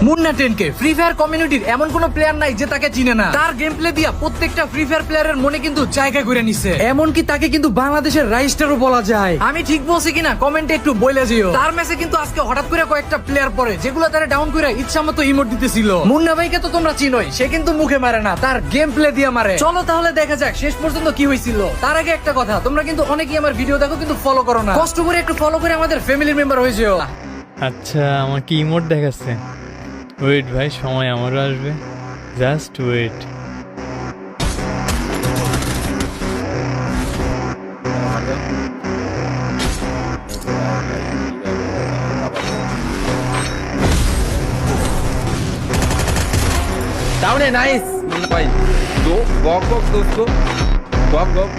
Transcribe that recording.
Munna 10K free fire কমিউনিটির এমন কোন প্লেয়ার নাই যে তাকে চিনে না। তার গেম প্লে দিয়া প্রত্যেকটা ফ্রি ফায়ার প্লেয়ারের মনে কিন্তু জায়গা করে নিছে। এমনকি তাকে কিন্তু বাংলাদেশের রাইস্টারও বলা যায়। আমি ঠিক বলছি কিনা কমেন্টে একটু বলে যেও। তার ম্যাচে কিন্তু আজকে হঠাৎ করে কয়েকটা প্লেয়ার পড়ে যেগুলো তারা ডাউন করে ইচ্ছা মতো ইমোট দিতেছিল। মুন্না ভাইকে তো তোমরা চিনোই, সে কিন্তু মুখে মারে না, তার গেম প্লে দিয়ে মারে। চলো তাহলে দেখা যাক শেষ পর্যন্ত কি হয়েছিল। তার আগে একটা কথা, তোমরা কিন্তু অনেকেই আমার ভিডিও দেখো কিন্তু ফলো করো না। কষ্ট করে একটু ফলো করে আমাদের ফ্যামিলির মেম্বার হয়ে যেও। আচ্ছা, আমার কি ইমোট দেখাচ্ছে? ওয়েট ভাই, সময় আমারও আসবে, জাস্ট ওয়েট। Down है, nice. भाई दो गॉग गॉग दोस्तों, गॉग गॉग